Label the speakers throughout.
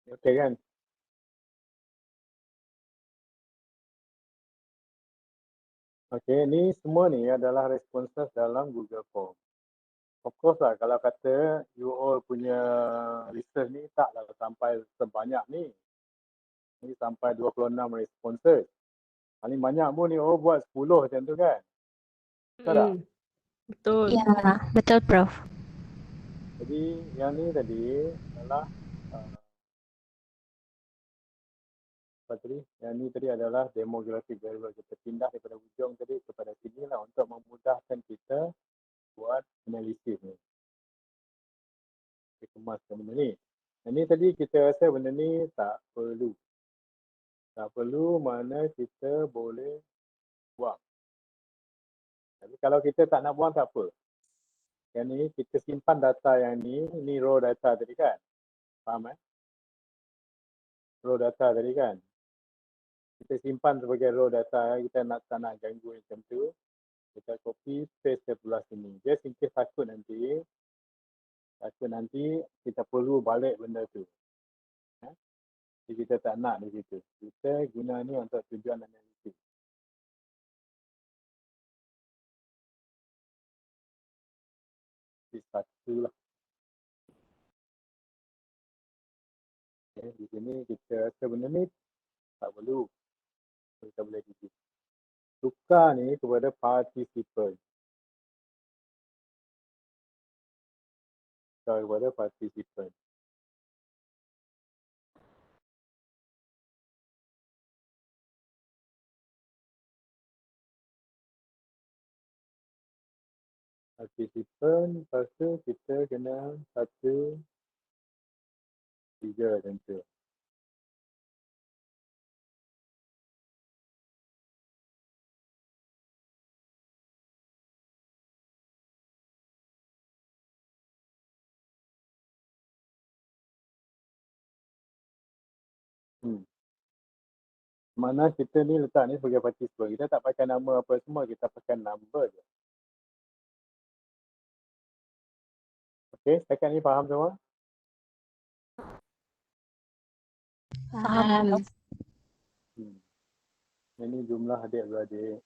Speaker 1: Okey kan? Okey, ni semua ni adalah responses dalam Google Form. Of course lah, kalau kata you all punya research ni taklah sampai sebanyak ni. Ni sampai 26 responses. Paling banyak pun ni orang buat 10 macam tu kan? Betul tak?
Speaker 2: Betul.
Speaker 3: Ya, betul Prof.
Speaker 1: Jadi yang ni tadi adalah uh, apa tadi? Yang ni tadi adalah demographic variable. Kita pindah daripada hujung tadi kepada sini lah untuk memudahkan kita buat analisis ni. Kita kemaskan benda ni. Yang ni tadi kita rasa benda ni tak perlu. Tak perlu mana kita boleh buang. Tapi kalau kita tak nak buang tak apa. Yang ni kita simpan data yang ni raw data tadi kan. Faham eh? Raw data tadi kan. Kita simpan sebagai raw data, kita tak nak ganggu macam tu. Kita copy paste ke belah sini. Just in case takut nanti kita perlu balik benda tu. Jadi kita tak nak di situ. Kita guna ni untuk tujuan analisis. Di satu lah. Okay, di sini kita rasa benda ni tak perlu. Kita boleh gigi. Tukar ni kepada participant. Tukar kepada participant. Participant, lepas tu kita kena 1, 3 macam tu. Mana kita ni letak ni sebagai participant. Kita tak pakai nama apa semua, kita pakai number je. Okey, setakat ni faham semua?
Speaker 3: Faham.
Speaker 1: Ini jumlah adik-beradik.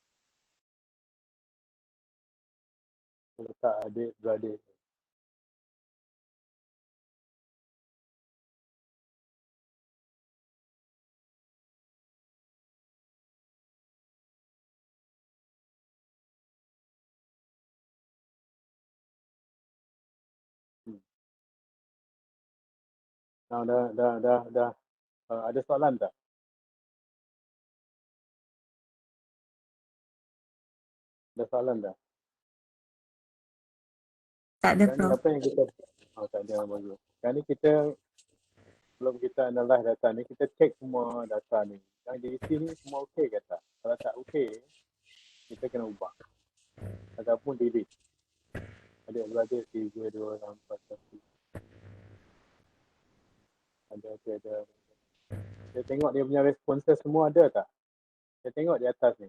Speaker 1: Letak adik-beradik. Nah, dah. Ada soalan tak? Ada soalan tak?
Speaker 3: Tak ada
Speaker 1: Sekarang ni
Speaker 3: Prof.
Speaker 1: apa yang kita tak ada bagus. Sekarang ni kita sebelum kita analyze data ni, kita check semua data ni. Yang diisi ni semua okey ke tak? Kalau tak okey, kita kena ubah. Ataupun delete. Adik-beradik 3, 2, 4, 1. Ada. Kita tengok dia punya responses semua ada tak? Kita tengok di atas ni.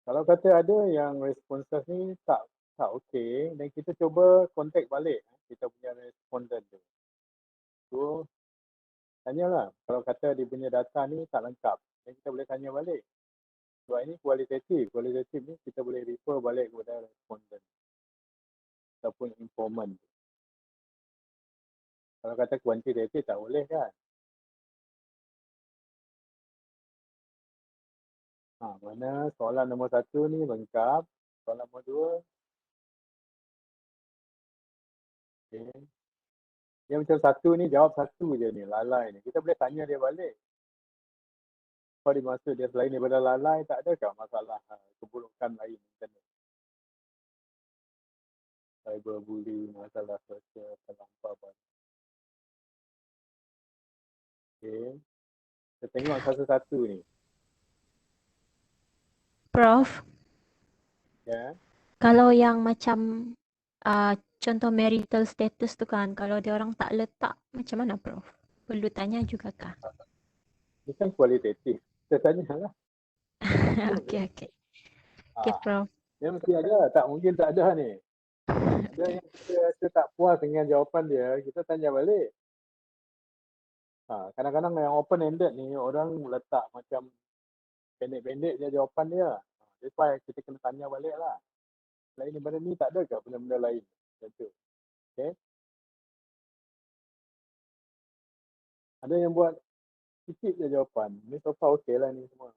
Speaker 1: Kalau kata ada yang responses ni tak okey, dan kita cuba contact balik kita punya respondent tu. So, tanyalah. Kalau kata dia punya data ni tak lengkap, dan kita boleh tanya balik. Sebab ini kualitatif. Kualitatif ni kita boleh refer balik kepada respondent ataupun informant. Kalau kata kuantitatif tak boleh kan? Mana soalan nombor 1 ni lengkap. Soalan nombor 2. Okay. Dia macam 1 ni jawab 1 je ni, lalai ni. Kita boleh tanya dia balik. Apa dimaksud dia selain daripada lalai, tak adakah masalah keburukan lain macam ni? Cyberbullying, masalah sosial, terlampau. Okay. Kita tengok satu-satu ni.
Speaker 3: Prof,
Speaker 1: Ya.
Speaker 3: kalau yang macam contoh marital status tu kan, kalau dia orang tak letak, macam mana Prof? Perlu tanya juga kah?
Speaker 1: Ini kan kualitatif. Kita tanyalah.
Speaker 3: Okey. Okey Prof.
Speaker 1: Dia mesti ada. Tak mungkin tak ada ni. Ada yang kita rasa tak puas dengan jawapan dia, kita tanya balik. Kadang-kadang yang open-ended ni, orang letak macam pendek-pendek je jawapan dia. That's why kita kena tanya balik lah. Selain daripada ni, tak ada ke benda-benda lain? Macam tu. Okay? Ada yang buat sikit je jawapan. Ni so far okey lah ni semua.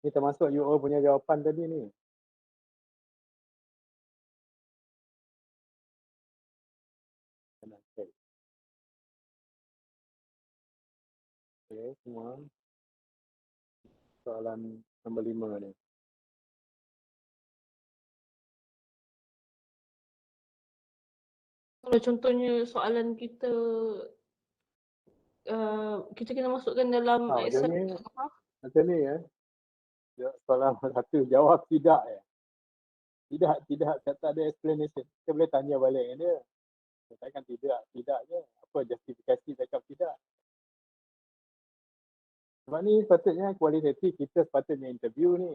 Speaker 1: Ni termasuk UO punya jawapan tadi ni. Kena check. Okay, semua. Soalan nombor 5 ni.
Speaker 2: Kalau contohnya soalan kita kita kena masukkan dalam
Speaker 1: Macam
Speaker 2: Excel.
Speaker 1: ni, macam ni soalan satu jawab tidak ya. Tidak, tak ada explanation. Kita boleh tanya balik dengan dia. Katakan tidak je. Apa justifikasi cakap tidak? Sebab ni sepatutnya kualitatif kita sepatutnya interview ni.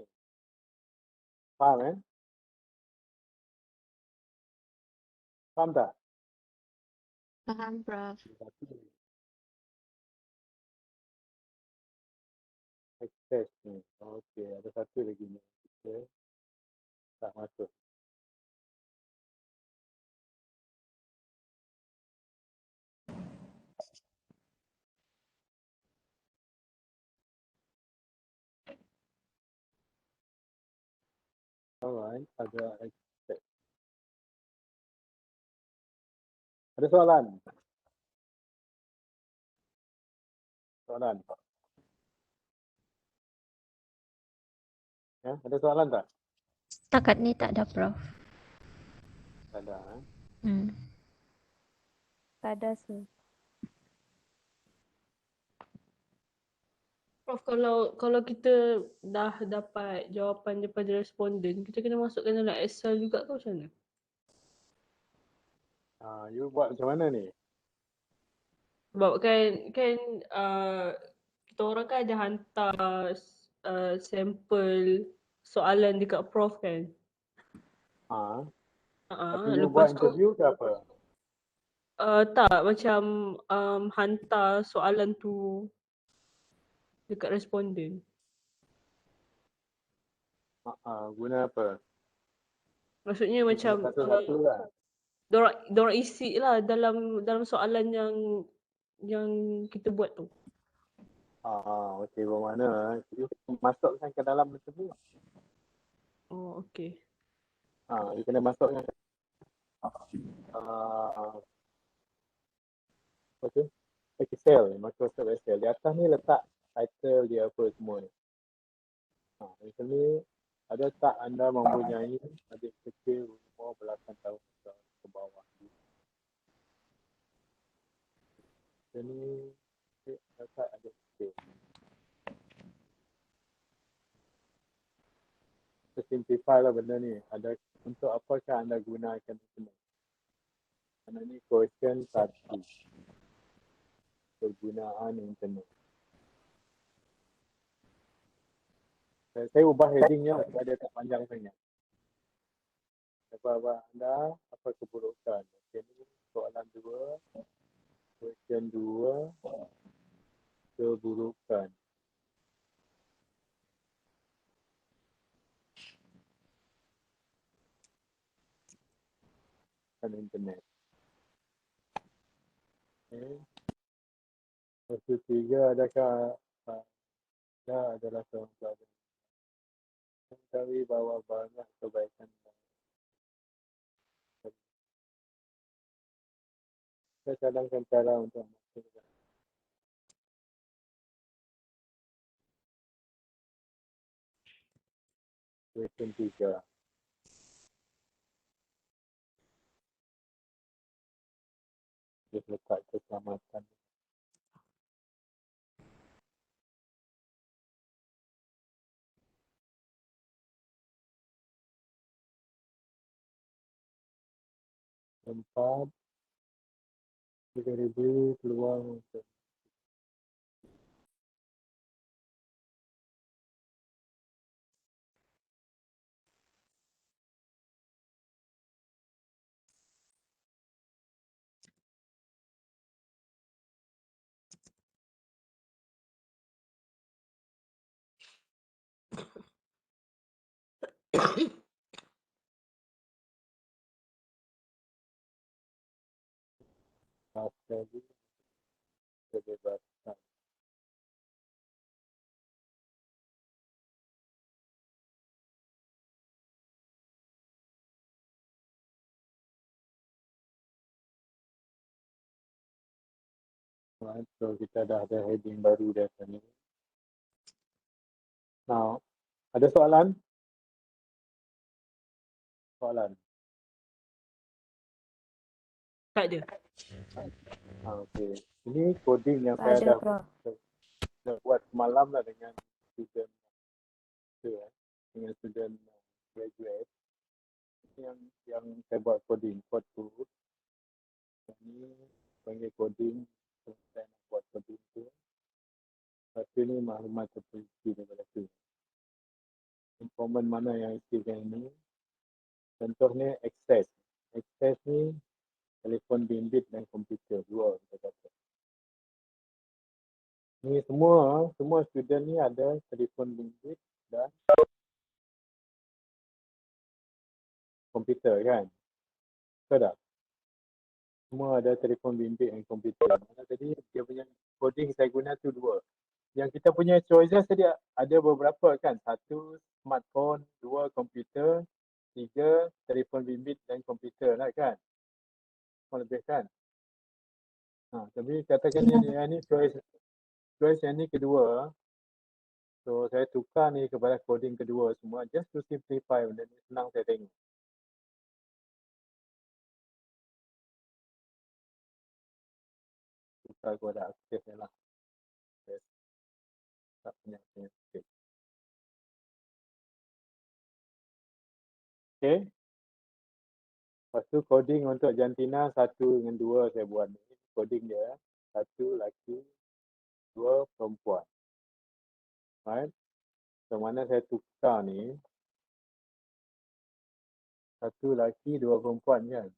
Speaker 1: Faham Faham tak?
Speaker 3: Faham, Prof.
Speaker 1: Access ni. Okey, ada satu lagi ni. Kita tak masuk. Alright, ada access. Ada soalan? Soalan? Ya, ada soalan tak?
Speaker 3: Setakat ni tak ada, Prof.
Speaker 1: Tak ada.
Speaker 4: Tak ada sih.
Speaker 2: Prof, kalau kita dah dapat jawapan daripada responden, kita kena masukkan dalam Excel juga ke macam mana?
Speaker 1: You buat macam mana ni?
Speaker 2: Sebab kan kita orang kan ada hantar sampel soalan dekat Prof kan.
Speaker 1: Tapi you
Speaker 2: Lepas
Speaker 1: buat
Speaker 2: tu
Speaker 1: interview ke apa?
Speaker 2: tak, macam hantar soalan tu dekat responden.
Speaker 1: Guna apa?
Speaker 2: Maksudnya macam
Speaker 1: Satu-satu lah.
Speaker 2: dorang isi lah dalam soalan yang kita buat tu.
Speaker 1: Okey, bermakna you masukkan ke dalam interview.
Speaker 2: Oh, okey.
Speaker 1: You kena masukkan apa tu? Excel, Microsoft Excel. Di atas ni letak title dia apa semua ni. Macam ni, ada tak anda mempunyai adik kecil umur belasan tahun ke bawah? Macam ni, letak adik kecil. Kita simplify lah benda ni. Ada untuk apakah anda gunakan internet? Kerana ni question 1. Penggunaan internet. Saya ubah headingnya supaya dia tak panjang sangat. Apa anda, apa keburukan? Okay, ni soalan 2. Question 2. Keburukan. Internet. Okay. Question 3, adakah anda adalah seorang pelajar? Mencari bahawa banyak kebaikan. Saya cadangkan cara untuk maksudkan. Question 3. Dia letak keselamatan. Tempat diberi peluang untuk Jadi kebebasan. Right, so kita dah ada heading baru dah ni. Now, ada soalan? Soalan.
Speaker 2: Tak ada.
Speaker 1: Okey. Ini coding yang
Speaker 3: Tak
Speaker 1: saya
Speaker 3: ada,
Speaker 1: dah
Speaker 3: Prof.
Speaker 1: buat semalam lah dengan student dengan student graduate. Yang saya buat coding, code tu. Ini panggil coding, saya nak buat coding tu. Lepas tu ni maklumat terperinci daripada tu. Informant mana yang isikan ini. Contohnya access. Access ni telefon bimbit dan komputer. Dua kita kata. Ni semua student ni ada telefon bimbit dan komputer kan. Betul tak? Semua ada telefon bimbit dan komputer. Mana tadi dia punya coding saya guna tu dua. Yang kita punya choices tadi ada beberapa kan. Satu smartphone, dua komputer, tiga telefon bimbit dan komputer lah kan. Lebih kan. Tapi katakan yang ni choice yang ni kedua. So saya tukar ni kepada coding kedua semua. Just to simplify benda ni senang saya tengok. Tukar kepada aktif je lah. Yes. Tak banyak sikit. Okay. Lepas tu coding untuk jantina 1 dengan 2 saya buat ni. Coding dia 1 lelaki, 2 perempuan. Right? So mana saya tukar ni 1 lelaki, 2 perempuan kan.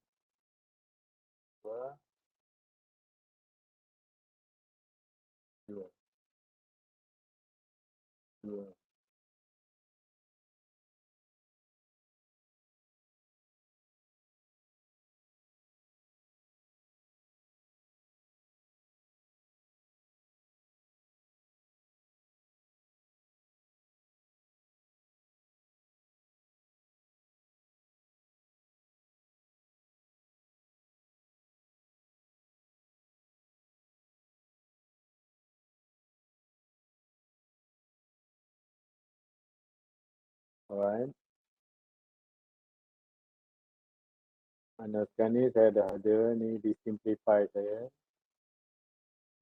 Speaker 1: 2. Alright. Sekarang ni saya dah ada ni di simplify saya.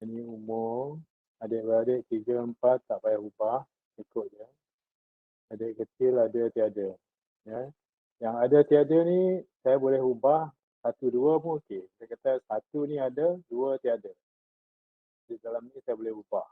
Speaker 1: Ini umur adik-beradik 3, 4 tak payah ubah ikut je. Adik kecil ada tiada. Ya. Yang ada tiada ni saya boleh ubah 1, 2 pun okey. Saya kata 1 ni ada, 2 tiada. Di dalam ni saya boleh ubah.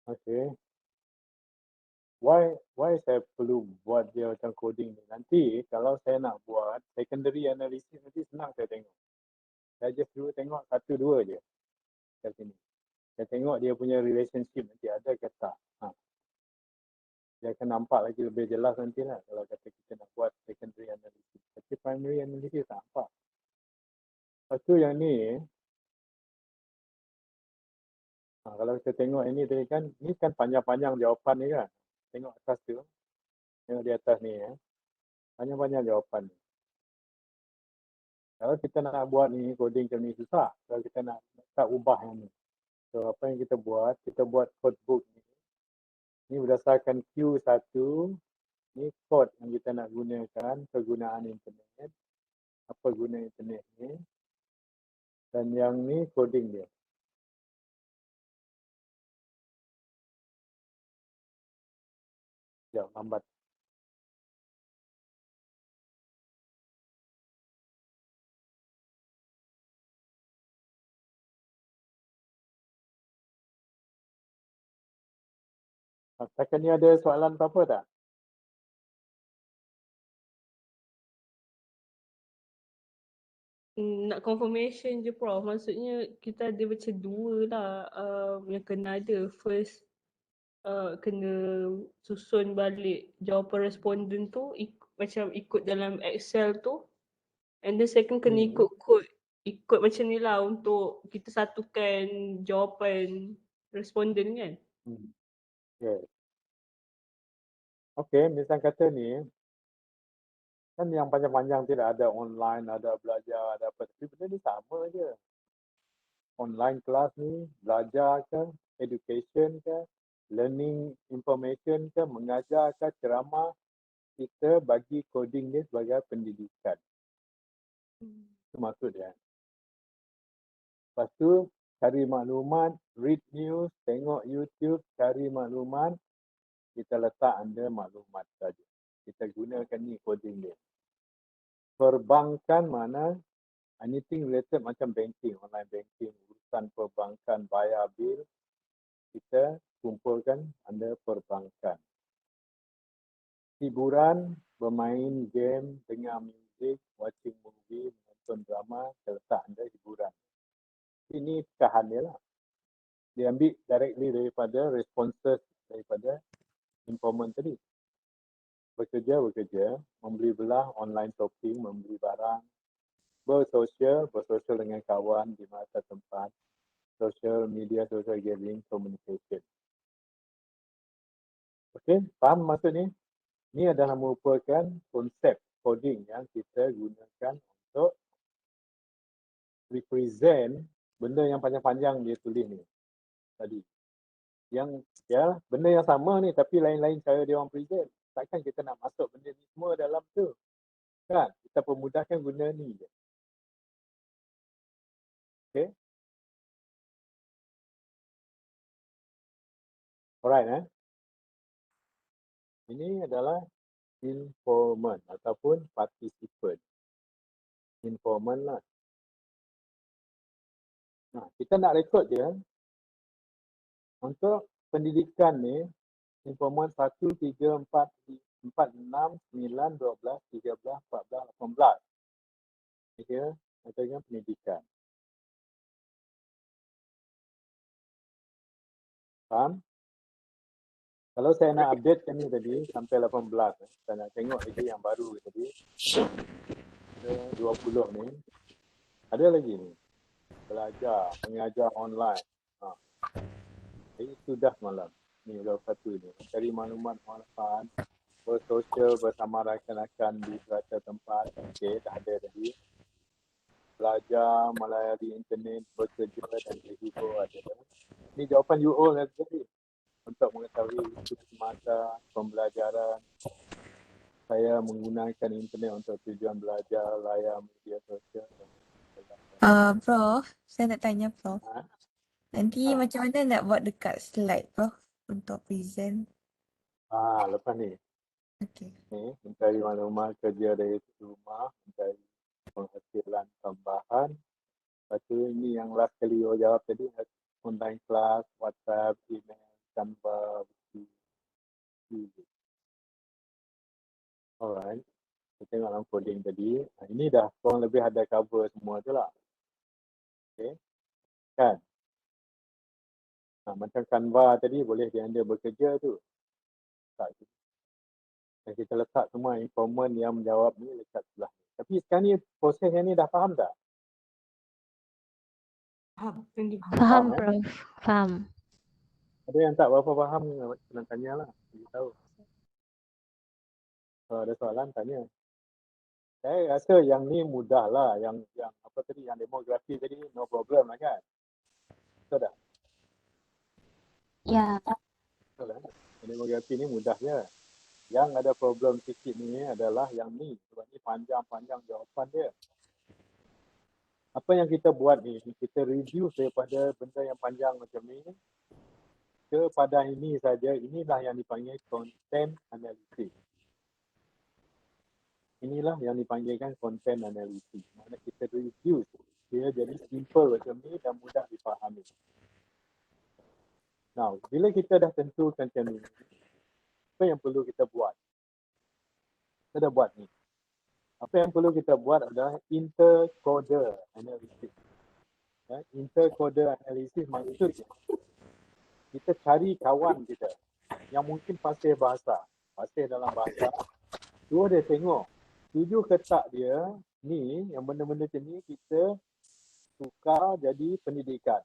Speaker 1: Okey. Why saya perlu buat dia macam coding ni? Nanti kalau saya nak buat secondary analysis nanti senang saya tengok. Saya just dulu tengok 1, 2 je kat sini. Saya tengok dia punya relationship nanti ada ke tak. Dia akan nampak lagi lebih jelas nanti lah kalau kata kita nak buat secondary analysis. Tapi primary analysis tak nampak. Lepas tu yang ni, kalau kita tengok ini tadi kan, ni kan panjang-panjang jawapan ni kan. Tengok atas tu. Tengok di atas ni ya. Panjang-panjang jawapan ni. Kalau kita nak buat ni, coding macam ni susah. Kalau kita nak ubah yang ni. So apa yang kita buat codebook ni. Ni berdasarkan Q1. Ni kod yang kita nak gunakan, kegunaan internet. Apa guna internet ni. Dan yang ni coding dia. Jauh lambat. Setakat ni ada soalan apa-apa tak?
Speaker 2: Nak confirmation je Prof. Maksudnya kita ada macam dua lah yang kena ada. First, kena susun balik jawapan responden tu macam ikut dalam Excel tu. And then second kena ikut kod. Ikut macam ni lah untuk kita satukan jawapan responden kan.
Speaker 1: Okay. Okay, misal kata ni, kan yang panjang-panjang tidak ada online, ada belajar, ada apa. Tapi benda ni sama je. Online kelas ni, belajar ke, education ke, learning information ke, mengajar ke, ceramah, kita bagi coding ni sebagai pendidikan. Itu maksud dia. Lepas tu, cari maklumat, read news, tengok YouTube, cari maklumat, kita letak anda maklumat saja. Kita gunakan ni coding dia. Perbankan mana anything related macam banking, online banking, urusan perbankan, bayar bil, kita kumpulkan anda perbankan. Hiburan, bermain game, dengar muzik, watching movie, menonton drama, kita letak anda hiburan. Ini cahan dia lah. Dia ambil directly daripada responses daripada informant tadi. Bekerja, membeli belah, online shopping, membeli barang, bersosial dengan kawan di masa tempat, social media, social gathering, communication. Okey, faham maksud ni? Ini adalah merupakan konsep coding yang kita gunakan untuk represent benda yang panjang-panjang dia tulis ni tadi. Yang ya, benda yang sama ni tapi lain-lain cara dia orang present. Takkan kita nak masuk benda ni semua dalam tu. Kan? Kita permudahkan guna ni je. Okay. Alright. Ini adalah informant ataupun participant. Informant lah. Nah, kita nak rekod je. Untuk pendidikan ni, informant 1, 3, 4, 6, 9, 12, 13, 14, 18. Dia katakan pendidikan. Faham? Kalau saya nak update kan ni tadi sampai 18, saya nak tengok lagi yang baru tadi. Ada 20 ni. Ada lagi ni. Belajar, mengajar online. Ini sudah malam. Ni dah satu ni. Cari maklumat manfaat. Bersosial bersama rakan-rakan di suatu tempat. Okey, dah ada tadi. Belajar melalui internet, bekerja dan berhibur ada. Ini jawapan UO tadi. Untuk mengetahui isu semasa pembelajaran, saya menggunakan internet untuk tujuan belajar, layar media sosial.
Speaker 4: Prof, saya nak tanya Prof. Nanti macam mana nak buat dekat slide Prof untuk present?
Speaker 1: Lepas ni.
Speaker 4: Okey.
Speaker 1: Mencari maklumat kerja dari rumah, mencari penghasilan tambahan. Lepas tu ini yang last kali you jawab tadi, online class, WhatsApp, email, Canva, buku. Alright. Kita tengok dalam coding tadi. Ini dah kurang lebih ada cover semua tu lah. Okay. Kan? Macam Canva tadi boleh dia anda bekerja tu. Dan kita letak semua informant yang menjawab ni dekat sebelah ni. Tapi sekarang ni proses yang ni dah faham tak?
Speaker 3: Faham, Prof. Faham.
Speaker 1: Ada yang tak berapa faham, kena tanyalah. Kita tahu. Kalau ada soalan, tanya. Saya rasa yang ni mudah lah. Yang apa tadi, yang demografi tadi, no problem lah kan? Betul tak?
Speaker 3: Ya.
Speaker 1: Betul lah. Demografi ni mudah je. Yang ada problem sikit ni adalah yang ni. Sebab ni panjang-panjang jawapan dia. Apa yang kita buat ni, kita reduce daripada benda yang panjang macam ni, kepada ini saja, inilah yang dipanggil content analysis. Inilah yang dipanggilkan content analysis. Mana kita reduce dia jadi simple macam ni dan mudah dipahami. Now, bila kita dah tentukan macam ni, apa yang perlu kita buat? Kita dah buat ni. Apa yang perlu kita buat adalah intercoder analysis. Ya, intercoder analysis maksudnya kita cari kawan kita yang mungkin fasih bahasa, fasih dalam bahasa. Dua dia tengok, setuju ke tak dia ni, yang benda-benda macam ni kita tukar jadi pendidikan.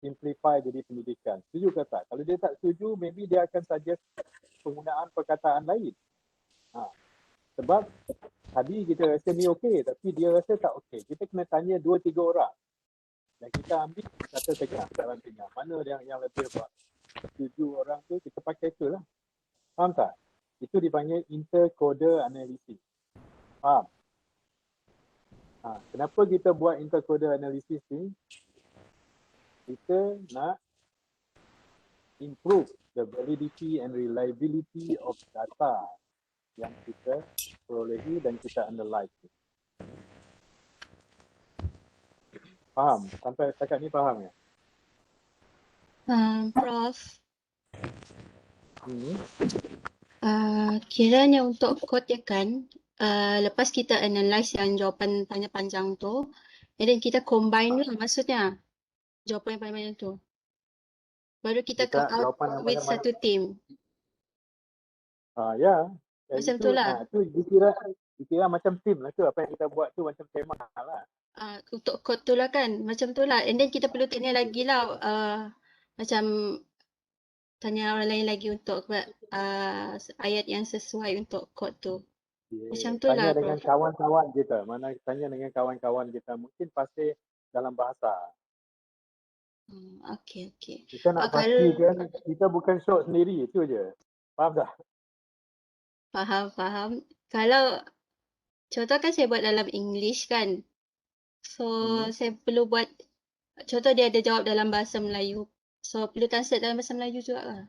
Speaker 1: Simplify jadi pendidikan. Setuju ke tak? Kalau dia tak setuju, maybe dia akan suggest penggunaan perkataan lain. Sebab tadi kita rasa ni okey, tapi dia rasa tak okey. Kita kena tanya 2-3 orang. Dan kita ambil kata tengah, dalam tengah. Mana yang lebih buat? 7 orang tu kita pakai tu lah. Faham tak? Itu dipanggil intercoder analysis. Faham? Kenapa kita buat intercoder analysis ni? Kita nak improve the validity and reliability of data yang kita perolehi dan kita analyze. Faham? Sampai setakat ni faham ya?
Speaker 5: Prof, kiranya untuk kod ya kan, lepas kita analyze yang jawapan tanya panjang tu, and then kita combine lah maksudnya jawapan yang panjang tu. Baru kita come out with satu team.
Speaker 1: Ya.
Speaker 5: Macam
Speaker 1: itu,
Speaker 5: tu lah.
Speaker 1: Itu dikira macam team lah tu. Apa yang kita buat tu macam tema lah.
Speaker 5: Untuk kod tu lah kan, macam tu lah. And then kita perlu tanya lagi lah, macam tanya orang lain lagi untuk ayat yang sesuai untuk kod tu. Macam tu
Speaker 1: Tanya
Speaker 5: lah,
Speaker 1: dengan
Speaker 5: Prof.
Speaker 1: kawan-kawan kita. Mana tanya dengan kawan-kawan kita. Mungkin pasti dalam bahasa.
Speaker 5: Okey.
Speaker 1: Kita nak pastikan kita bukan show sendiri. Itu je. Faham tak?
Speaker 5: Faham. Kalau contoh kan saya buat dalam English kan. So saya perlu buat, contoh dia ada jawab dalam bahasa Melayu. So perlu translate dalam bahasa Melayu juga lah.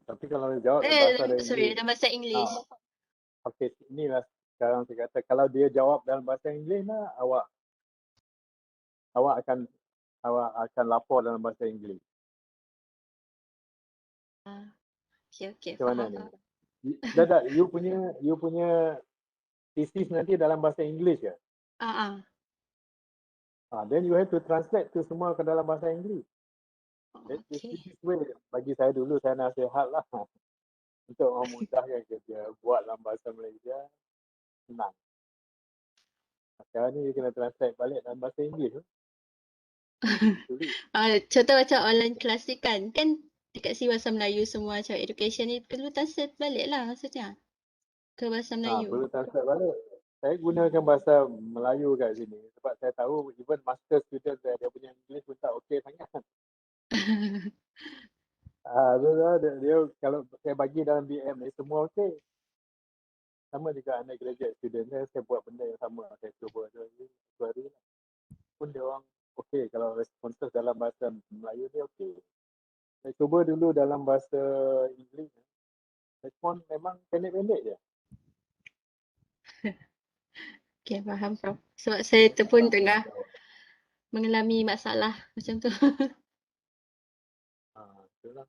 Speaker 1: Tapi kalau dia jawab
Speaker 5: Dalam bahasa English.
Speaker 1: Okey, inilah sekarang saya kata. Kalau dia jawab dalam bahasa Inggeris lah, awak akan lapor dalam bahasa Inggeris.
Speaker 5: Okey,
Speaker 1: Macam mana
Speaker 5: faham.
Speaker 1: ni? Tak, you punya thesis nanti dalam bahasa Inggeris ke? Then you have to translate tu semua ke dalam bahasa Inggeris.
Speaker 5: Okey.
Speaker 1: This way, bagi saya dulu, saya nasihat lah. Untuk memudahkan kerja, buat dalam bahasa Malaysia, senang. Sekarang ni you kena translate balik dalam bahasa Inggeris.
Speaker 5: Contoh macam online kelas ni kan dekat sini bahasa Melayu semua macam education ni perlu translate balik lah maksudnya ke bahasa Melayu.
Speaker 1: Perlu translate balik. Saya gunakan bahasa Melayu kat sini sebab saya tahu even master student dia punya English pun tak okey sangat. Dia kalau saya bagi dalam BM ni semua okey. Sama juga undergraduate student saya buat benda yang sama, saya cuba satu hari lah. Pun dia orang okey kalau responses dalam bahasa Melayu ni okey. Saya cuba dulu dalam bahasa Inggeris. Respon memang pendek-pendek je.
Speaker 5: Okay, faham Prof. Sebab saya tu pun tengah mengalami masalah macam tu.
Speaker 1: Itulah.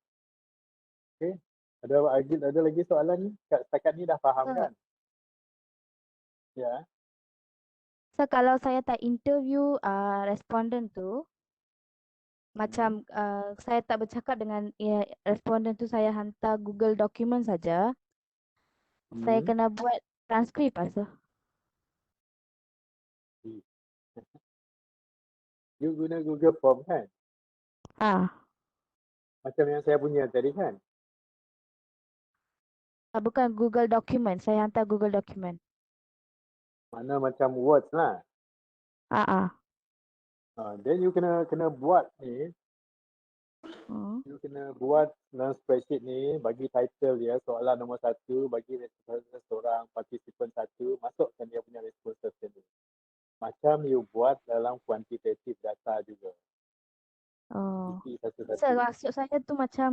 Speaker 1: Okey. Ada lagi soalan ni? Setakat ni dah faham kan? Ya.
Speaker 6: So kalau saya tak interview responden tu, macam saya tak bercakap dengan responden tu, saya hantar Google document saja. Saya kena buat transkrip also.
Speaker 1: You guna Google Form kan? Macam yang saya punya tadi kan?
Speaker 6: Bukan Google document, saya hantar Google document.
Speaker 1: Mana macam words lah. Then you kena buat ni. You kena buat dalam spreadsheet ni, bagi title dia, soalan nombor 1, bagi seorang participant 1, masukkan dia punya responses ni. Macam you buat dalam quantitative data juga.
Speaker 6: Oh.
Speaker 1: Isi
Speaker 6: Sir,
Speaker 1: satu-satu.
Speaker 6: maksud saya tu macam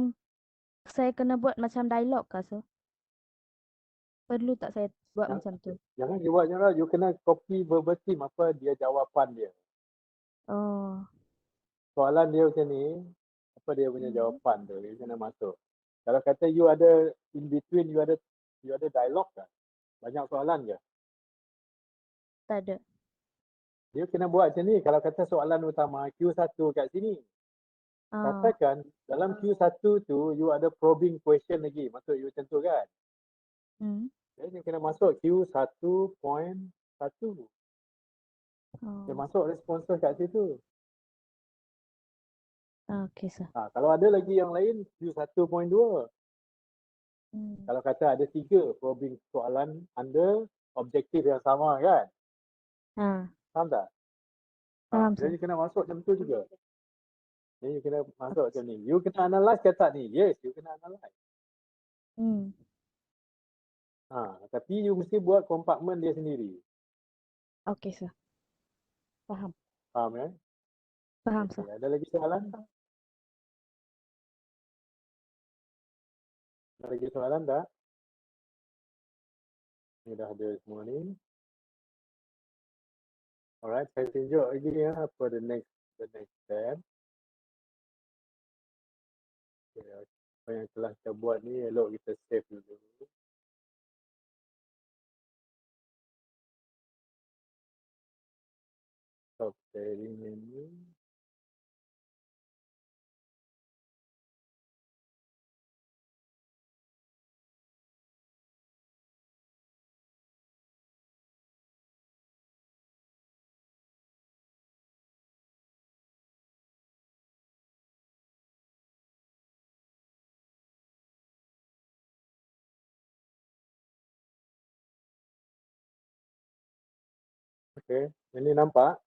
Speaker 6: saya kena buat macam dialog kah, sir? Perlu tak saya buat
Speaker 1: Jangan,
Speaker 6: macam tu?
Speaker 1: jangan you buat macam tu. You kena copy verbatim apa dia jawapan dia.
Speaker 6: Oh.
Speaker 1: Soalan dia macam ni, apa dia punya jawapan tu, you kena masuk. Kalau kata you ada in between, you ada dialog kan? Banyak soalan ke?
Speaker 6: Tak ada.
Speaker 1: Dia kena buat macam ni. Kalau kata soalan utama Q1 kat sini,
Speaker 6: Ah.
Speaker 1: katakan dalam Q1 tu you ada probing question lagi. Maksud you macam tu kan?
Speaker 6: Hmm.
Speaker 1: Jadi you kena masuk Q1.1. Dia
Speaker 6: Oh.
Speaker 1: masuk responses kat situ.
Speaker 6: Okay, sir.
Speaker 1: Kalau ada lagi yang lain Q1.2. Kalau kata ada 3 probing soalan under objektif yang sama kan? Faham tak?
Speaker 6: Faham,
Speaker 1: Jadi
Speaker 6: sir.
Speaker 1: kena masuk macam tu juga. Jadi you kena masuk macam ni. You kena analyse ke tak ni? Yes, you kena analyse. Tapi you mesti buat kompartmen dia sendiri.
Speaker 6: Okay, sir. Faham.
Speaker 1: Faham ya?
Speaker 6: Faham,
Speaker 1: Okay.
Speaker 6: sir.
Speaker 1: Ada lagi soalan? Ada lagi soalan tak? Ni dah ada semua ni. Alright, saya tunjuk lagi ya apa the next step. Okay, apa yang telah kita buat ni elok kita save dulu. Stop sharing ini. Okay, ini nampak?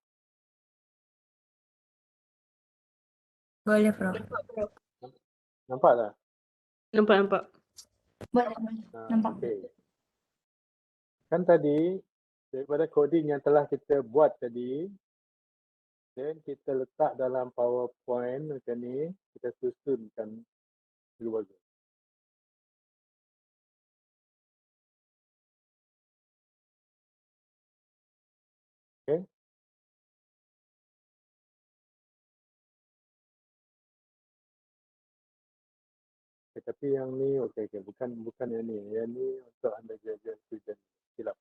Speaker 4: Boleh, Prof.
Speaker 1: Nampak tak?
Speaker 2: Nampak.
Speaker 4: Boleh. Nampak.
Speaker 1: Okay. Kan tadi daripada coding yang telah kita buat tadi, then kita letak dalam PowerPoint macam ni, kita susunkan dua. Okay. Tapi yang ni okey, bukan yang ni. Yang ni untuk undergraduate student. Silap.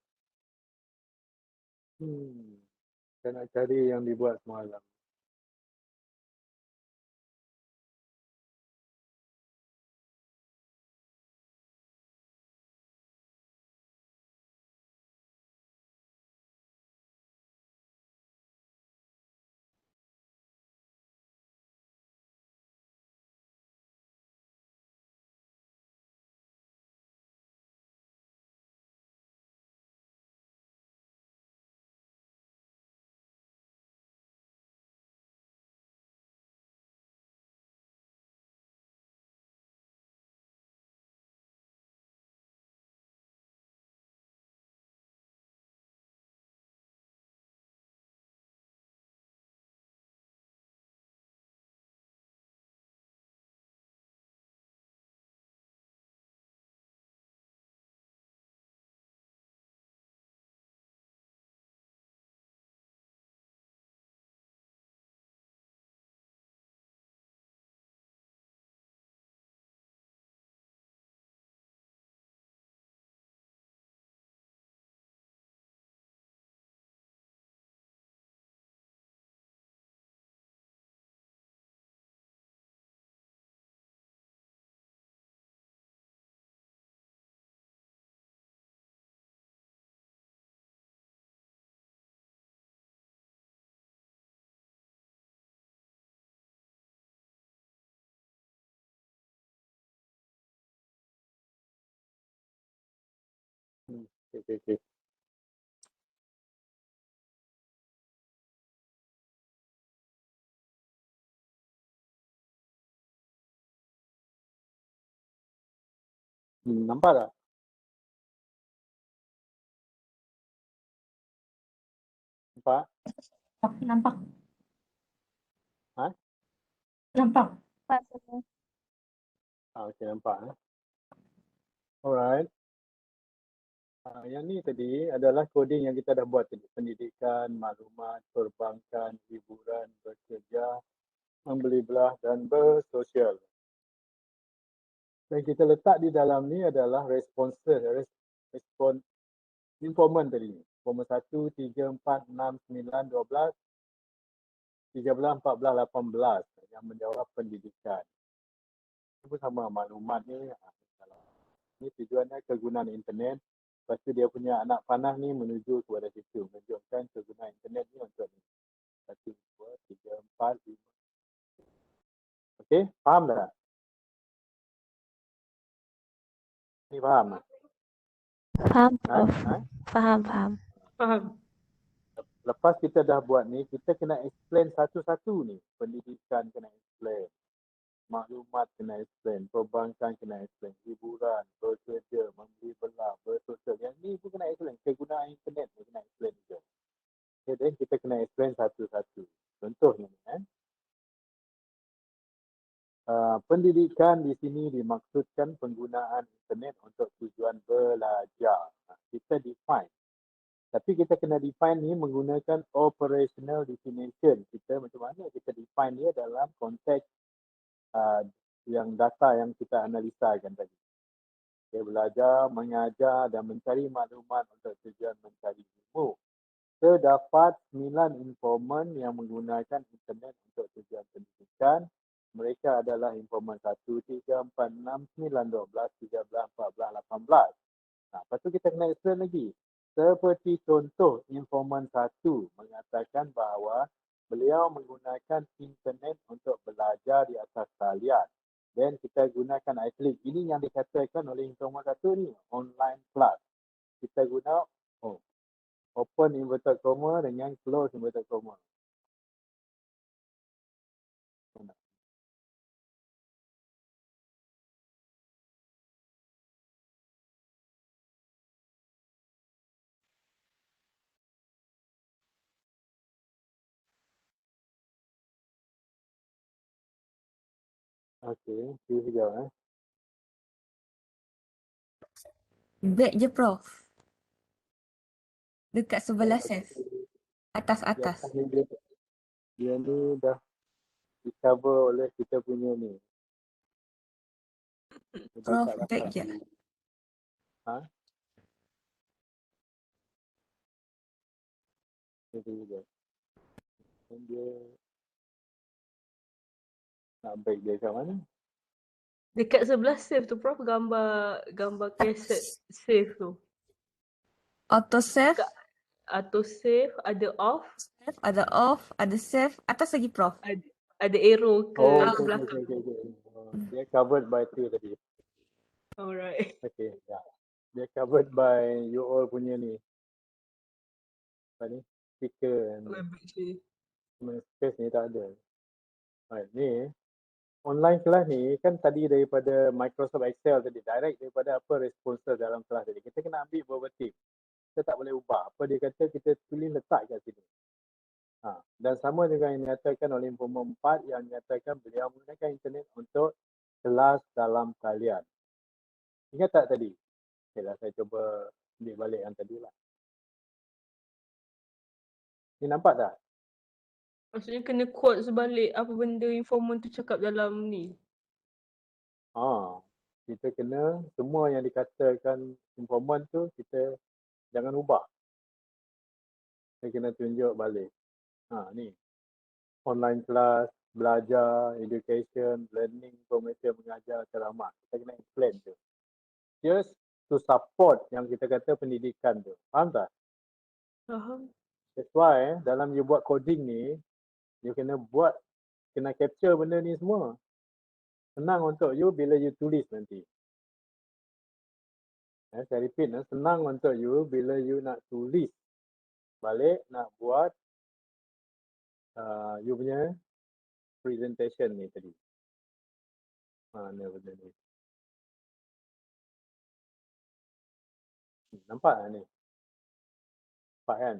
Speaker 1: Saya nak cari yang dibuat semalam. Okay. Nampak tak? Nampak?
Speaker 4: Nampak.
Speaker 1: Ha?
Speaker 2: Nampak.
Speaker 6: Nampak semua.
Speaker 1: Okay, nampak. Alright. Yang ni tadi adalah coding yang kita dah buat tadi. Pendidikan, maklumat, perbankan, hiburan, bekerja, membeli belah dan bersosial. Dan kita letak di dalam ni adalah respon informant tadi. Informan 1, 3, 4, 6, 9, 12, 13, 14, 18 yang menjawab pendidikan. Ini pun sama maklumat ni. Ini tujuannya kegunaan internet. Lepas tu dia punya anak panah ni menuju kepada situ. Menunjukkan kegunaan internet ni untuk ni. 1, 2, 3, 4, 5. Okey, faham tak? Ni faham tak?
Speaker 3: Faham, Prof.
Speaker 1: Ha?
Speaker 3: Faham.
Speaker 2: Faham.
Speaker 1: Lepas kita dah buat ni, kita kena explain satu-satu ni. Pendidikan kena explain. Maklumat kena explain. Perbankan kena explain. Hiburan, bekerja, membeli belah, bersosial. Yang ni pun kena explain. Kegunaan internet ni kena explain juga. Okay, then kita kena explain satu-satu. Contohnya ni, pendidikan di sini dimaksudkan penggunaan internet untuk tujuan belajar. Kita define. Tapi kita kena define ni menggunakan operational definition. Kita macam mana kita define dia dalam konteks yang data yang kita analisakan tadi. Okay, belajar, mengajar dan mencari maklumat untuk tujuan mencari ilmu. Terdapat 9 informan yang menggunakan internet untuk tujuan pendidikan. Mereka adalah informan 1, 3, 4, 6, 9, 12, 13, 14, 18. Lepas tu kita kena explain lagi. Seperti contoh informan 1 mengatakan bahawa beliau menggunakan internet untuk belajar di atas talian. Dan kita gunakan iClick. Ini yang dikatakan oleh informan 1 ni, online class. Kita guna open inverted comma dengan close inverted comma. Okey, see sekejap
Speaker 4: Back je Prof. Dekat sebelah save. Atas.
Speaker 1: Dia ni dah di-cover oleh kita punya ni. Jadi
Speaker 4: Prof,
Speaker 1: tak
Speaker 4: back
Speaker 1: dapat
Speaker 4: je.
Speaker 1: Jadi juga. Dan dia nak back dia kat mana?
Speaker 2: Dekat sebelah save tu Prof, gambar kaset save tu.
Speaker 4: Auto save,
Speaker 2: Atau save, ada off,
Speaker 4: ada off, ada save. Atas lagi Prof.
Speaker 2: ada arrow ke
Speaker 1: Okay.
Speaker 2: belakang.
Speaker 1: Dia covered by tu tadi.
Speaker 2: Alright.
Speaker 1: Okay, ya. Dia covered by you all punya ni. Apa ni? Speaker. Space ni tak ada. Alright, ni. Online kelas ni kan tadi daripada Microsoft Excel tadi. Direct daripada apa responses dalam kelas tadi. Kita kena ambil verbatim. Kita tak boleh ubah. Apa dia kata kita tulis letak kat sini. Dan sama dengan yang dinyatakan oleh informan 4 yang menyatakan beliau menggunakan internet untuk kelas dalam talian. Ingat tak tadi? Okeylah, saya cuba ambil balik yang tadi lah. Ni nampak tak?
Speaker 2: Maksudnya kena quote sebalik apa benda informan tu cakap dalam ni.
Speaker 1: Kita kena semua yang dikatakan informan tu kita jangan ubah. Kita kena tunjuk balik. Ni. Online class, belajar, education, learning, information, mengajar, ceramah. Kita kena explain tu. Just to support yang kita kata pendidikan tu. Faham tak?
Speaker 2: Faham.
Speaker 1: That's why dalam you buat coding ni, you kena capture benda ni semua. Senang untuk you bila you tulis nanti. Saya repeat, senang untuk you bila you nak tulis balik, nak buat you punya presentation ni tadi. Mana benda ni? Nampak tak ni? Nampak kan?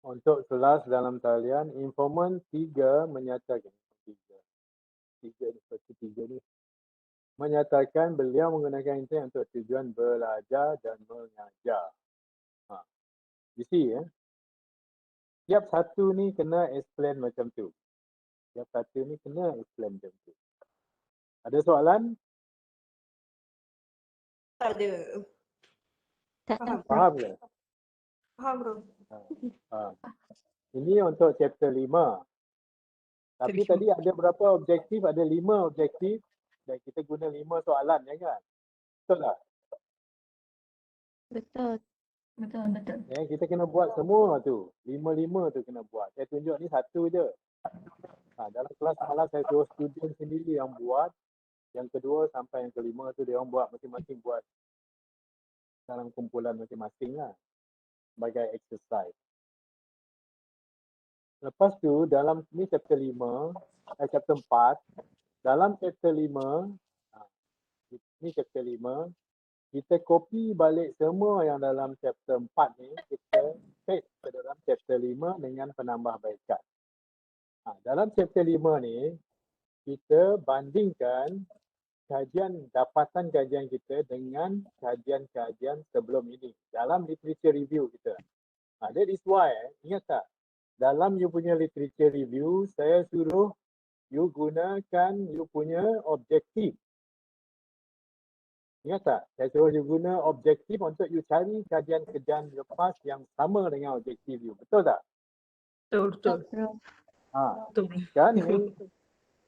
Speaker 1: Untuk kelas dalam talian, informan 3 menyatakan, 3 seperti 3 ni, menyatakan beliau menggunakan internet untuk tujuan belajar dan mengajar. You see, tiap satu ni kena explain macam tu. Tiap satu ni kena explain macam tu. Ada soalan?
Speaker 2: Tak ada.
Speaker 3: Tak tahu, Prof.
Speaker 1: Faham ke?
Speaker 2: Faham, bro.
Speaker 1: Ini untuk chapter 5. Tapi
Speaker 2: Chapter
Speaker 1: tadi ada berapa objektif? Ada 5 objektif dan kita guna 5 soalan, ya kan? Betul tak?
Speaker 3: Betul.
Speaker 1: Ya, kita kena buat semua tu. 5-5 tu kena buat. Saya tunjuk ni satu je. Dalam kelas malam saya suruh student sendiri yang buat. Yang kedua sampai yang kelima tu dia orang buat masing-masing buat dalam kumpulan masing-masing lah. Sebagai exercise. Lepas tu dalam ni chapter 5, chapter 4. Dalam chapter 5, ni chapter 5, kita copy balik semua yang dalam chapter 4 ni, kita paste ke dalam chapter 5 dengan penambahbaikan. Dalam chapter 5 ni, kita bandingkan dapatan kajian kita dengan kajian-kajian sebelum ini dalam literature review kita. That is why, ingat tak? Dalam you punya literature review, saya suruh you gunakan you punya objektif. Ingat tak? Saya suruh you guna objektif untuk you cari kajian-kajian lepas yang sama dengan objektif you. Betul tak?
Speaker 2: Betul. Betul.
Speaker 1: Kan ni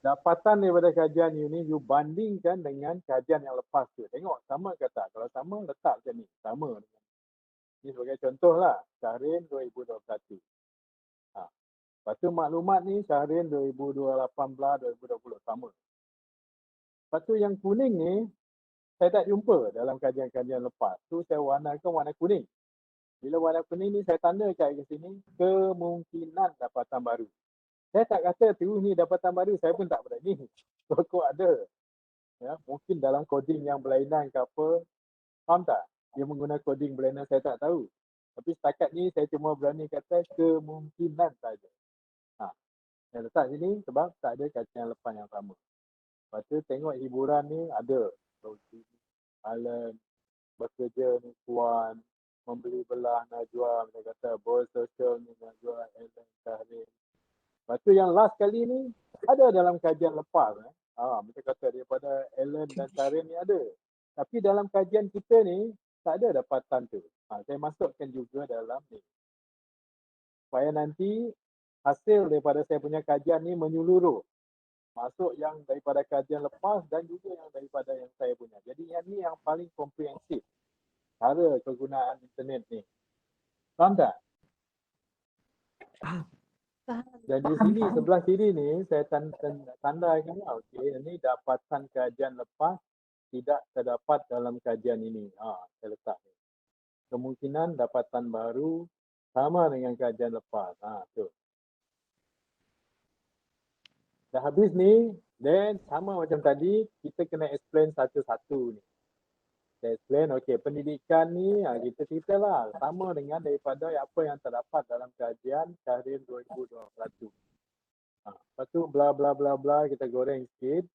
Speaker 1: dapatan daripada kajian you ni you bandingkan dengan kajian yang lepas tu. Tengok sama ke tak? Kalau sama, letak macam ni. Sama dengan ni sebagai contoh lah. Syahrin 2021. Lepas tu maklumat ni Syahrin 2018-2020 sama. Lepas tu yang kuning ni saya tak jumpa dalam kajian-kajian lepas. Tu saya warnakan warna kuning. Bila warna kuning ni saya tanda kat sini kemungkinan dapatan baru. Saya tak kata tu ni dapatan baru, saya pun tak berani. Pokok ada. Ya, mungkin dalam coding yang berlainan ke apa. Faham tak? Dia menggunakan coding berlainan saya tak tahu. Tapi setakat ni saya cuma berani kata kemungkinan saja. Saya letak sini sebab tak ada kajian lepas yang sama. Lepas tu tengok hiburan ni ada. Alan bekerja ni Puan, membeli belah Najwa, dia kata boy social ni Najwa, Alan, Syahrin. Lepas tu yang last kali ni ada dalam kajian lepas. Macam kata daripada Alan dan Syahrin ni ada. Tapi dalam kajian kita ni tak ada dapatan tu. Saya masukkan juga dalam ni. Supaya nanti hasil daripada saya punya kajian ni menyeluruh. Masuk yang daripada kajian lepas dan juga yang daripada yang saya punya. Jadi yang ni yang paling komprehensif. Cara kegunaan internet ni. Faham tak?
Speaker 3: Faham.
Speaker 1: Dan di sini, sebelah kiri ni, saya tandakan, okey, ini dapatan kajian lepas tidak terdapat dalam kajian ini. Saya letak ni. Kemungkinan dapatan baru sama dengan kajian lepas. Tu. Dah habis ni, then sama macam tadi, kita kena explain satu-satu ni. Saya explain, okey, pendidikan ni kita cerita lah sama dengan daripada apa yang terdapat dalam kajian Syahrin 2021. Lepas tu bla bla bla bla kita goreng sikit.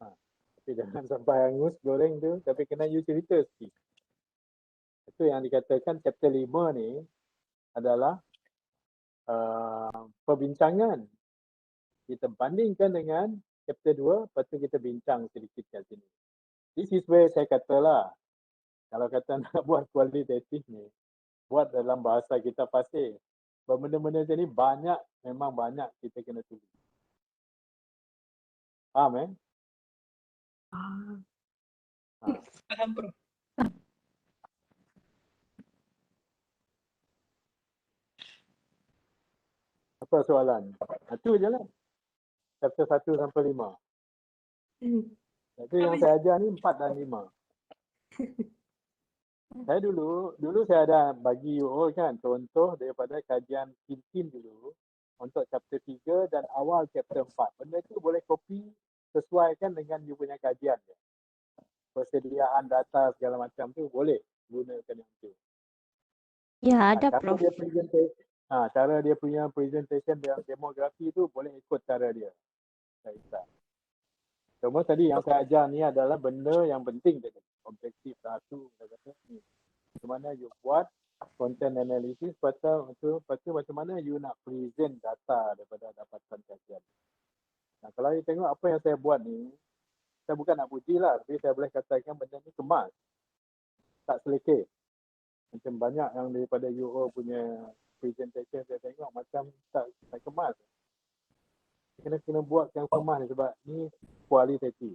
Speaker 1: Tapi jangan sampai hangus goreng tu, tapi kena you cerita sikit. Itu yang dikatakan chapter 5 ni adalah perbincangan. Kita bandingkan dengan chapter 2, lepas tu kita bincang sedikit kat sini. This is where saya katalah, kalau kata nak buat kualitatif ni, buat dalam bahasa kita fasih. Benda-benda macam ni banyak, memang banyak kita kena tulis. Faham
Speaker 2: Faham, bro.
Speaker 1: Apa soalan? Itu je lah. Chapter 1 sampai 5. Itu yang saya ajar ni 4 dan 5. Saya dulu saya ada bagi you all kan contoh daripada kajian Kim dulu untuk chapter 3 dan awal chapter 4. Benda tu boleh copy sesuaikan dengan you punya kajian. Persediaan data segala macam tu boleh gunakan yang tu.
Speaker 3: Ya, ada
Speaker 1: Cara
Speaker 3: Prof.
Speaker 1: dia presentation, cara dia punya presentation yang demografi tu boleh ikut cara dia. Cuma tadi yang saya ajar ni adalah benda yang penting tadi. Objektif satu, kata ni. Macam mana you buat content analysis, lepas tu macam mana you nak present data daripada dapatan kajian. Nah, kalau you tengok apa yang saya buat ni, saya bukan nak puji lah, tapi saya boleh katakan benda ni kemas. Tak selekeh. Macam banyak yang daripada UO punya presentation saya tengok macam tak kemas. Kena buat yang kemas ni sebab ni kualitatif.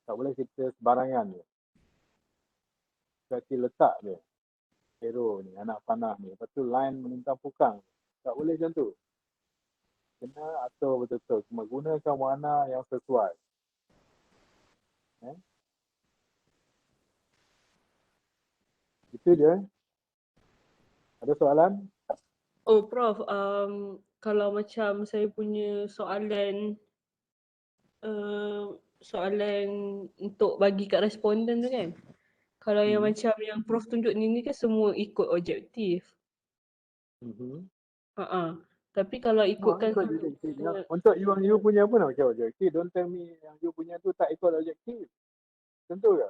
Speaker 1: Tak boleh kita sebarangan je. Kita letak je. Hero ni, anak panah ni. Lepas tu line menentang pukang. Tak boleh macam tu. Kena atur betul-betul. Cuma gunakan warna yang sesuai. Itu je. Ada soalan?
Speaker 2: Oh Prof, kalau macam saya punya soalan soalan untuk bagi kat responden tu kan. Kalau yang macam yang Prof tunjuk ni kan semua ikut objektif. Tapi kalau ikutkan
Speaker 1: Untuk you punya pun macam objektif. Don't tell me yang you punya tu tak ikut objektif. Tentu ke?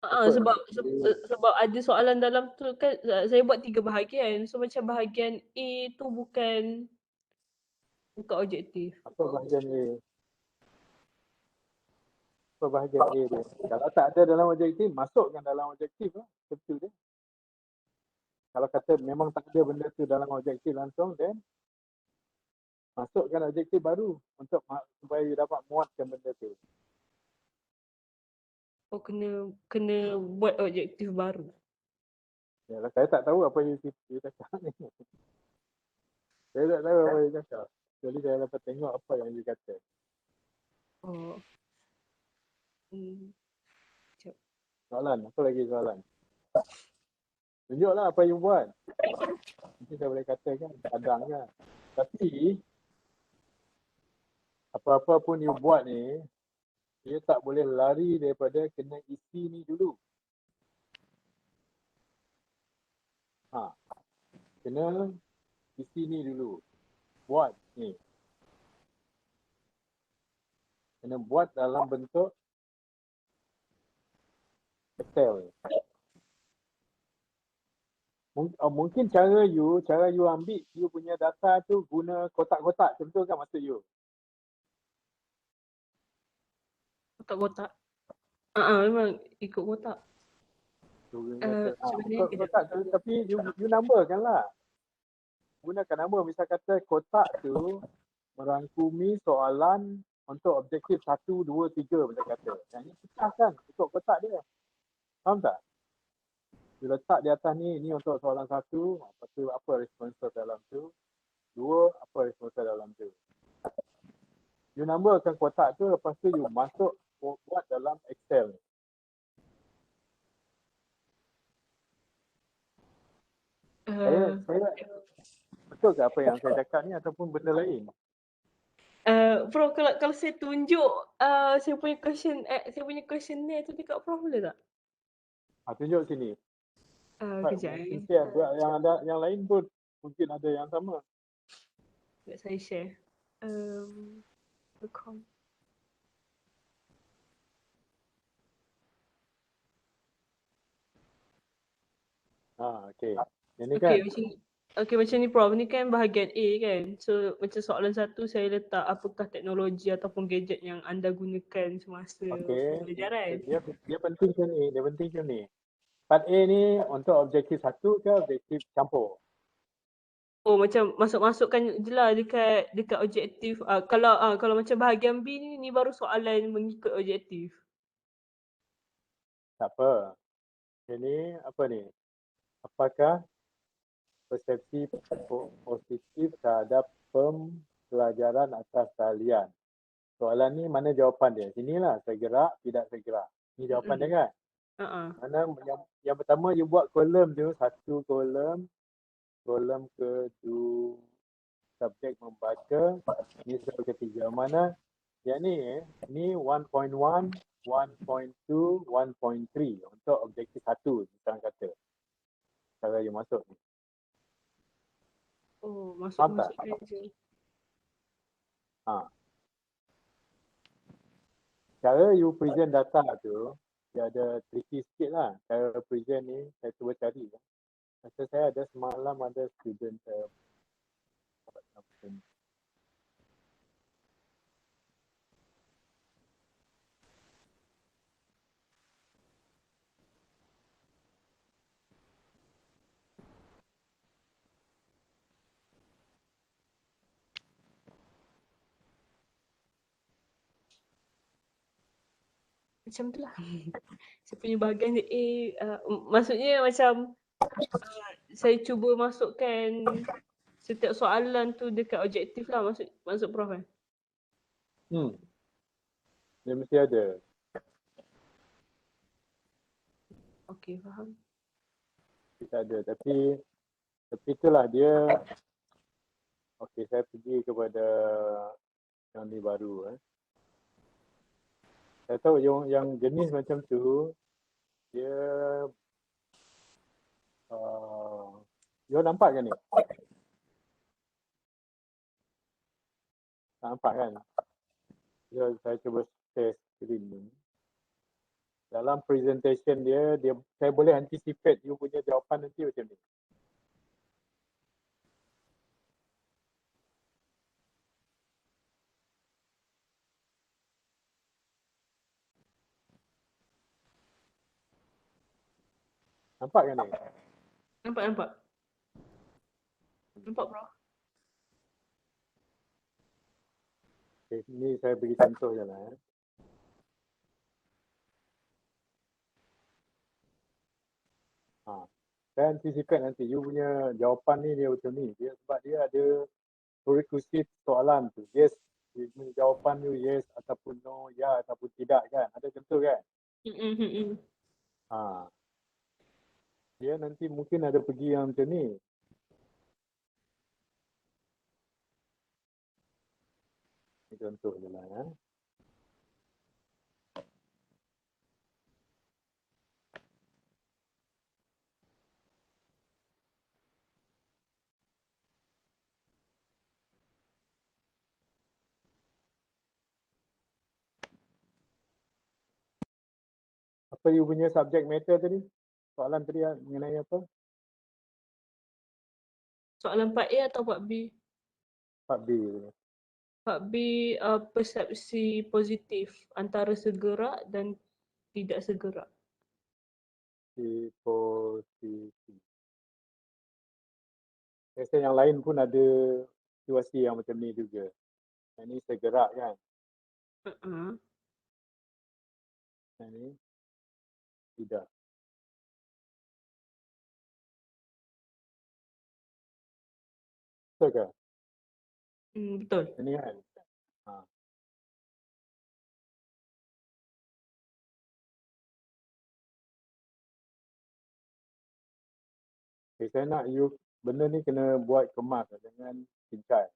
Speaker 2: sebab ada soalan dalam tu kan saya buat 3 bahagian. So macam bahagian A tu bukan objektif.
Speaker 1: Apa bahagian A? Apa bahagian A dia? Kalau tak ada dalam objektif, masukkan dalam objektif lah. Tentu dia. Kalau kata memang tak ada benda tu dalam objektif langsung, then masukkan objektif baru untuk supaya you dapat muatkan benda tu.
Speaker 2: Oh kena buat objektif baru.
Speaker 1: Yalah, saya tak tahu apa you cakap ni. Saya tak tahu apa you cakap. Jadi saya dapat tengok apa yang you kata.
Speaker 2: Oh.
Speaker 1: Soalan, apa lagi soalan? Tunjuklah apa you buat. Nanti saya boleh katakan, kadang kan. Tapi, apa-apa pun you buat ni, dia tak boleh lari daripada kena isi ni dulu. Kena isi ni dulu. Buat ni. Kena buat dalam bentuk Excel. Mungkin cara you ambil you punya data tu guna kotak-kotak. Betul kan maksud you?
Speaker 2: Kotak-kotak. Memang ikut kotak.
Speaker 1: Kotak tu, tapi you numberkan lah. Gunakan nama, misal kata kotak tu merangkumi soalan untuk objektif 1, 2, 3 macam kata. Yang ni pecahkan ikut kotak dia. Faham tak? You letak di atas ni untuk soalan 1, lepas tu apa responsor dalam tu. 2, apa responsor dalam tu. You numberkan kotak tu, lepas tu you masuk buat dalam Excel ni. Saya betul ke apa yang saya cakap ni ataupun benda lain?
Speaker 2: Prof, kalau saya tunjuk saya punya questionnaire tu dekat Prof boleh tak?
Speaker 1: Tunjuk sini.
Speaker 2: Kejap.
Speaker 1: Yang lain pun mungkin ada yang sama.
Speaker 2: Sekejap saya share.
Speaker 1: Okey. Ini kan.
Speaker 2: Macam ni Prof, ni kan bahagian A kan. So macam soalan 1 saya letak apakah teknologi ataupun gadget yang anda gunakan semasa pelajaran.
Speaker 1: Dia penting ke ni. Part A ni untuk objektif 1 ke objektif campur?
Speaker 2: Oh macam masukkan je lah dekat objektif. Kalau macam bahagian B ni baru soalan mengikut objektif.
Speaker 1: Tak apa. Ini apa ni? Apakah persepsi positif terhadap pembelajaran atas talian? Soalan ni mana jawapan dia? Sinilah segera, tidak segera. Ni jawapan dia kan? Mana yang pertama you buat kolom tu, 1 kolom kedua subjek membaca, ni soal ketiga. Mana yang ni 1.1 1.2, 1.3 untuk objektif 1 misalnya kata. Cara you masuk ni.
Speaker 2: Oh,
Speaker 1: Faham tak?
Speaker 2: masuk je.
Speaker 1: Ha. Cara you present data tu, dia ada tricky sikit lah. Cara present ni, saya cuba cari. Masa saya ada semalam ada student saya buat something.
Speaker 2: Macam tu lah. Saya punya bahagian dia maksudnya macam saya cuba masukkan setiap soalan tu dekat objektif lah maksud Prof kan?
Speaker 1: Dia mesti ada.
Speaker 2: Okey, faham.
Speaker 1: Kita ada. Tapi itulah dia. Okey, saya pergi kepada yang ni baru. Saya tahu yang jenis macam tu, dia you nampak kan ni? Tak nampak kan? Saya cuba share screen ni. Dalam presentation dia saya boleh anticipate you punya jawapan nanti macam ni. Nampak kan ni?
Speaker 2: Nampak. Nampak Prof.
Speaker 1: Okay, ni saya bagi contoh je lah. Saya anticipate nanti you punya jawapan ni dia macam ni. Dia sebab dia ada prerequisite soalan tu. Yes, jawapan you yes ataupun no, ya ataupun tidak kan. Ada contoh kan? Dia nanti mungkin ada pergi yang macam ni. Ini contoh je lah ya. Apa you punya subject matter tadi? Soalan tadi mengenai apa?
Speaker 2: Soalan 4A atau 4B?
Speaker 1: 4B.
Speaker 2: 4B persepsi positif antara segerak dan tidak segerak.
Speaker 1: Positif. Biasa yang lain pun ada situasi yang macam ni juga. Yang ni segerak kan? Yang ni tidak. Betul ke?
Speaker 2: Betul.
Speaker 1: Ini kan? Okay, saya nak you benda ni kena buat kemas dengan cincai.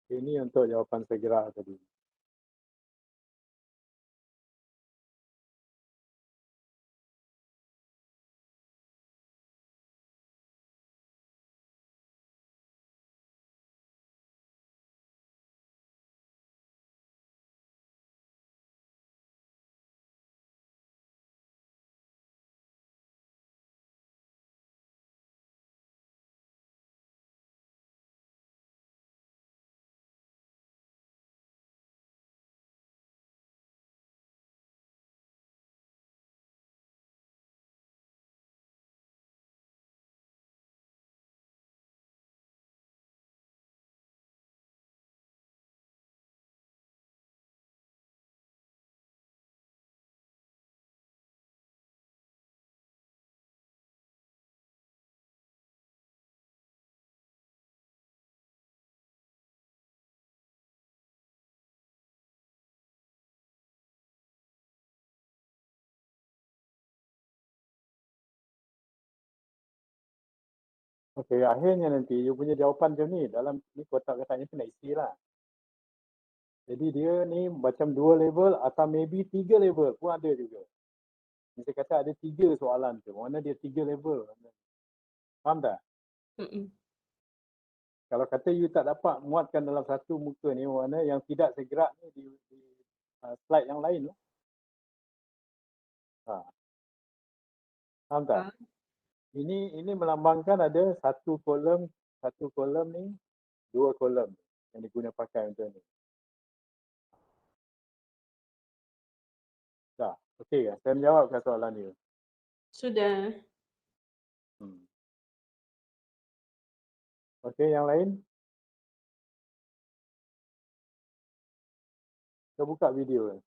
Speaker 1: Ini untuk jawapan segerak tadi. Okey, akhirnya nanti you punya jawapan macam ni. Dalam ni kotak-kotak ni kena isi lah. Jadi dia ni macam 2 level atau maybe 3 level pun ada juga. Kita kata ada 3 soalan tu. Mana dia 3 level. Faham tak? Kalau kata you tak dapat muatkan dalam satu muka ni, mana yang tidak segera ni di slide yang lain lah. Faham tak? Ini melambangkan ada satu kolom ni, 2 kolom yang diguna pakai untuk ni. Dah, okey kan? Saya menjawabkan soalan you.
Speaker 2: Sudah.
Speaker 1: Okey, yang lain? Kita buka video.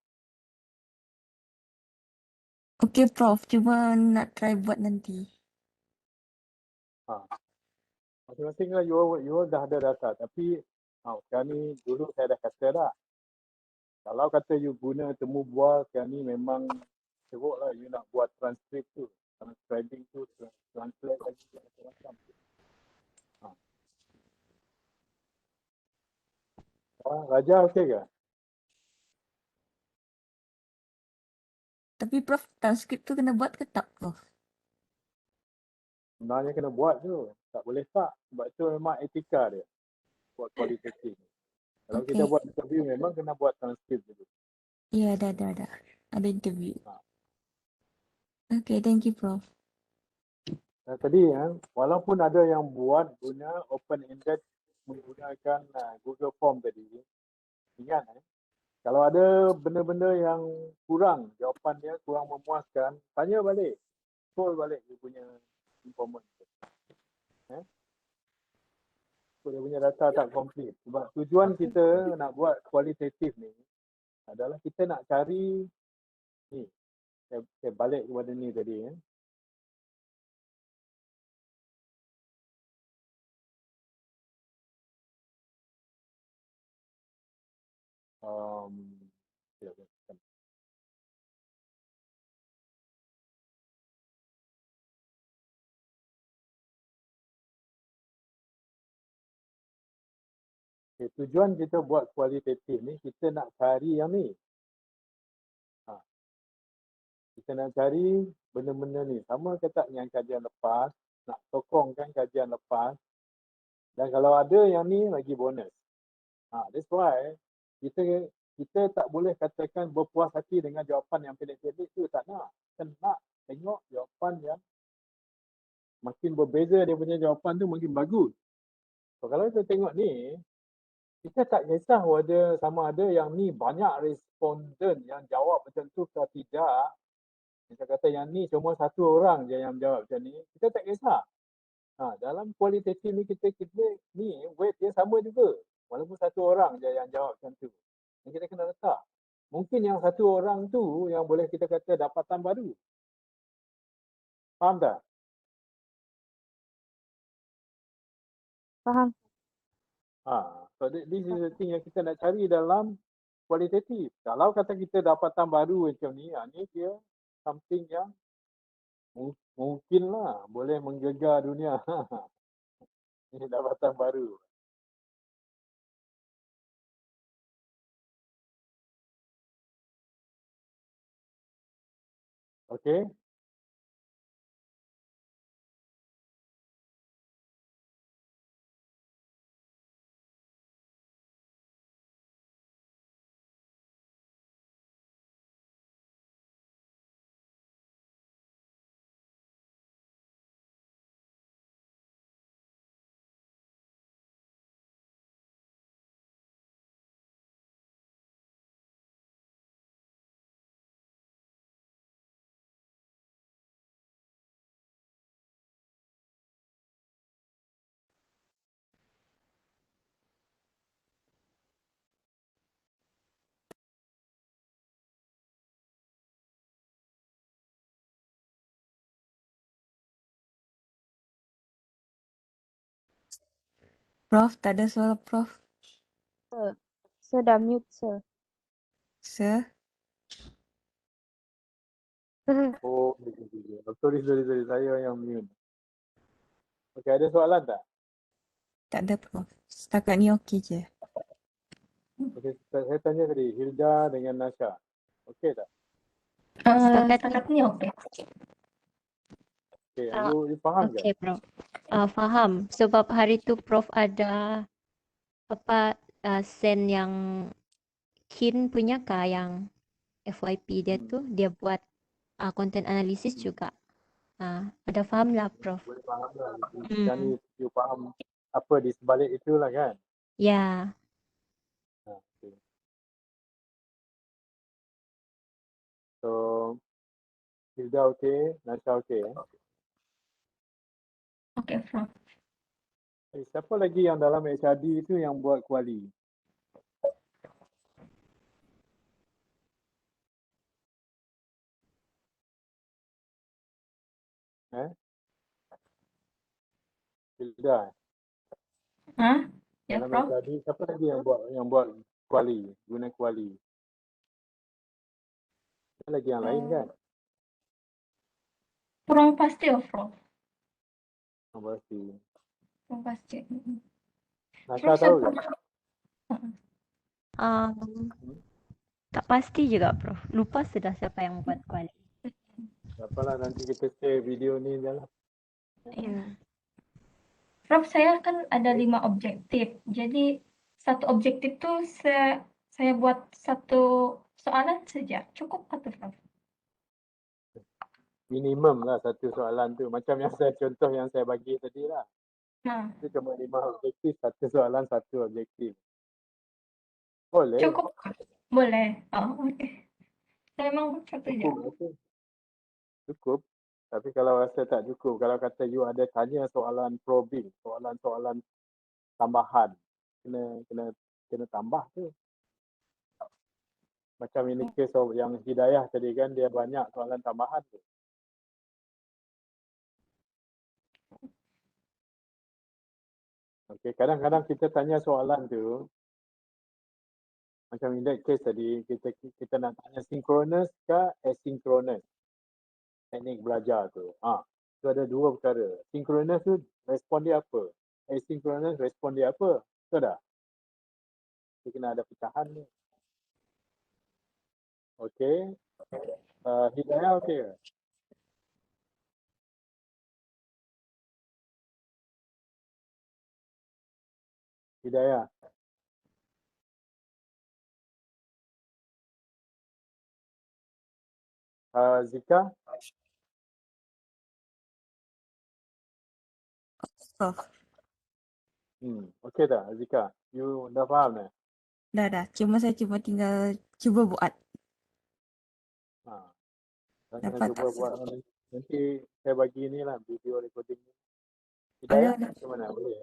Speaker 4: Okey Prof, cuba nak try buat nanti.
Speaker 1: Masing-masing lah you dah ada data. Tapi sekarang ni dulu saya dah kata dah. Kalau kata you guna temu bual, sekarang ni memang teruk lah you nak buat transcript tu. Transcribing tu, translate lagi macam-macam. Raja okey ke?
Speaker 4: Tapi Prof, transkrip tu kena buat ke tak Prof?
Speaker 1: Sebenarnya kena buat tu. Tak boleh tak. Sebab tu memang etika dia. Buat kualitatif. Kalau kita buat interview memang kena buat transkrip dulu.
Speaker 4: Ya, dah. Ada interview. Okay, thank you Prof.
Speaker 1: Tadi walaupun ada yang buat guna open-ended menggunakan Google Form tadi. Ingat kalau ada benda-benda yang kurang, jawapan dia kurang memuaskan, tanya balik. Scroll balik dia punya information. Dia punya data tak komplit. Sebab tujuan kita nak buat kualitatif ni adalah kita nak cari ni. Saya balik kepada ni tadi. Tujuan kita buat kualitatif ni, kita nak cari yang ni. Kita nak cari benda-benda ni. Sama ke tak yang kajian lepas, nak sokongkan kajian lepas. Dan kalau ada yang ni, lagi bonus. That's why kita tak boleh katakan berpuas hati dengan jawapan yang pendek-pendek tu. Tak nak. Kita nak tengok jawapan yang makin berbeza dia punya jawapan tu makin bagus. So, kalau kita tengok ni, kita tak kisah sama ada yang ni banyak responden yang jawab macam tu ke tidak. Kita kata yang ni cuma satu orang je yang jawab macam ni. Kita tak kisah. Dalam kualitatif ni kita ni weight dia sama juga. Walaupun satu orang je yang jawab macam tu. Yang kita kena letak. Mungkin yang satu orang tu yang boleh kita kata dapatan baru. Faham tak?
Speaker 6: Faham.
Speaker 1: So this is the thing yang kita nak cari dalam kualitatif. Kalau kata kita dapatan baru macam ni, ni dia something yang mungkinlah boleh menggegar dunia. Ini dapatan baru. Okey.
Speaker 4: Prof, tak ada suara Prof.
Speaker 6: Sir dah mute, sir.
Speaker 4: Sir?
Speaker 1: Oh, sorry. Saya yang mute. Okey, ada soalan tak?
Speaker 4: Tak ada Prof. Setakat ni okey je.
Speaker 1: Okey, saya tanya tadi, Hilda dengan Nasha. Okey tak?
Speaker 3: Setakat
Speaker 4: ni okey.
Speaker 1: Okey,
Speaker 3: Ah,
Speaker 1: you faham ke?
Speaker 3: okey, Prof. Faham. Sebab hari tu Prof ada send yang Kin punya kah yang FYP dia tu, dia buat content analysis juga. Ada faham lah, Prof.
Speaker 1: Boleh faham lah.
Speaker 3: Hmm.
Speaker 1: Yang ni you faham apa di sebalik itulah kan?
Speaker 3: Ya.
Speaker 1: Okay. So, Hilda okey, Nasha okey.
Speaker 4: Okey Prof.
Speaker 1: Siapa lagi yang dalam HRD tu yang buat kuali? Hilda.
Speaker 4: Ya
Speaker 1: Dalam
Speaker 4: Prof.
Speaker 1: HRD siapa lagi yang buat kuali, guna kuali? Ada lagi yang lain kan?
Speaker 4: Kurang pasti Prof.
Speaker 1: Yang pasti.
Speaker 4: Kurang pasti.
Speaker 1: Nasha tahu ke?
Speaker 3: Tak pasti juga, Prof. Lupa sudah siapa yang buat kuali.
Speaker 1: Tak apalah, nanti kita share video ni je lah.
Speaker 4: Prof, saya kan ada 5 objektif. Jadi satu objektif tu saya buat satu soalan saja. Cukup atau Prof?
Speaker 1: Minimum lah satu soalan tu. Macam yang saya contoh yang saya bagi tadi lah. Itu cuma 5 objektif, satu soalan, satu objektif. Boleh.
Speaker 4: Cukup. Boleh. Oh, okey. Saya memang satu je.
Speaker 1: Cukup. Tapi kalau rasa tak cukup, kalau kata you ada tanya soalan probing, soalan-soalan tambahan, kena tambah tu. Macam ini case yang Hidayah tadi kan, dia banyak soalan tambahan tu. Okey, kadang-kadang kita tanya soalan tu, macam in that case tadi, kita nak tanya synchronous ke asynchronous teknik belajar tu. Tu ada dua perkara. Synchronous tu respon dia apa? Asynchronous respon dia apa? Betul tak? Kita kena ada pecahan ni. Okey. Hidayah okey ke? Hidayah. Zika?
Speaker 4: Prof.
Speaker 1: Okey tak Zika? You dah faham tak?
Speaker 4: Dah. Saya cuma tinggal cuba buat.
Speaker 1: Kena cuba buat nanti saya bagi ni lah video recording ni.
Speaker 4: Ada.
Speaker 1: Hidayah macam mana? Boleh?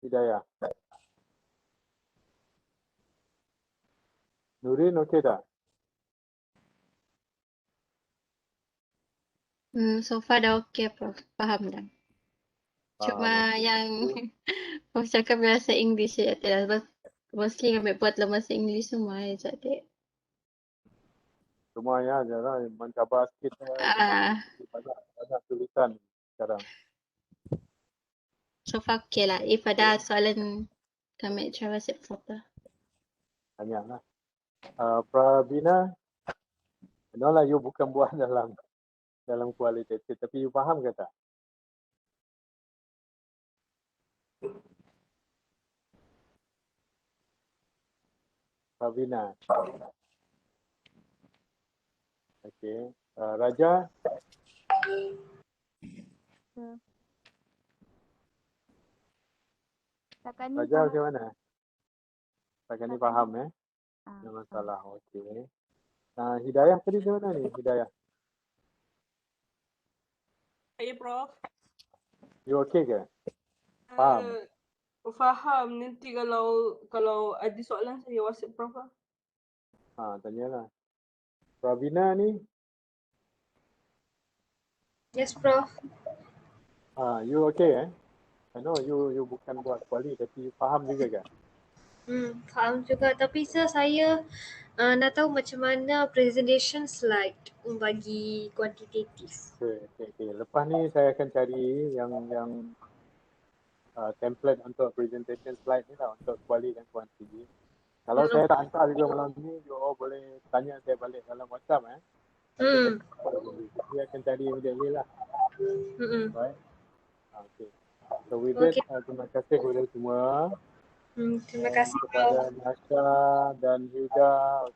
Speaker 1: Hidayah. Nurin okey tak?
Speaker 5: So far dah okey, Prof. Faham dah. Cuma yang Prof cakap bahasa English je. Mostly ambil buat dalam bahasa English semua je adik.
Speaker 1: Semua ya, jangan mencabar sikit. Banyak tulisan sekarang.
Speaker 5: So far okey lah. If ada soalan kami cara set foto.
Speaker 1: Banyak lah. Pravina, lah you bukan buat dalam kualitatif, tapi you faham ke tak? Pravina. Okey. Raja. Raja macam mana? Setakat ni faham tak masalah. Okey. Hidayah tadi macam mana ni? Hidayah.
Speaker 2: Ya, Prof.
Speaker 1: You okey ke? Faham?
Speaker 2: Faham. Nanti kalau ada soalan saya WhatsApp Prof lah.
Speaker 1: Tanyalah. Pravina ni?
Speaker 7: Yes, Prof.
Speaker 1: You okey I know you bukan buat kuali tapi you faham juga kan?
Speaker 7: Faham juga. Tapi sir, saya nak tahu macam mana presentation slide bagi kuantitatif.
Speaker 1: Okay. Lepas ni saya akan cari yang template untuk presentation slide ni lah untuk kuali dan kuanti. Kalau saya tak hantar juga malam ni, you all boleh tanya saya balik dalam WhatsApp Saya akan cari immediately lah. Right? Okay. So with that, terima kasih kepada semua.
Speaker 7: Terima kasih
Speaker 1: kepada Nasha dan Huda,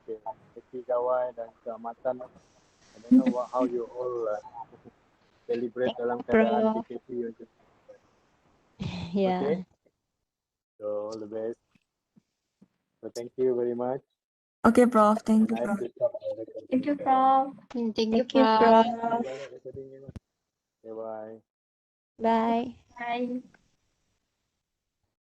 Speaker 1: Seki Gawai dan keamatan. I don't know how you all celebrate dalam keadaan PKP macam ni.
Speaker 3: Yeah.
Speaker 1: Okay. So all the best. So thank you very much.
Speaker 8: Okay, Prof. Thank you,
Speaker 1: Nice
Speaker 8: Prof.
Speaker 1: to talk.
Speaker 4: Thank you, Prof.
Speaker 5: Thank you,
Speaker 3: Thank you,
Speaker 5: Prof.
Speaker 3: Prof.
Speaker 1: Bye.
Speaker 3: Bye.
Speaker 4: Bye.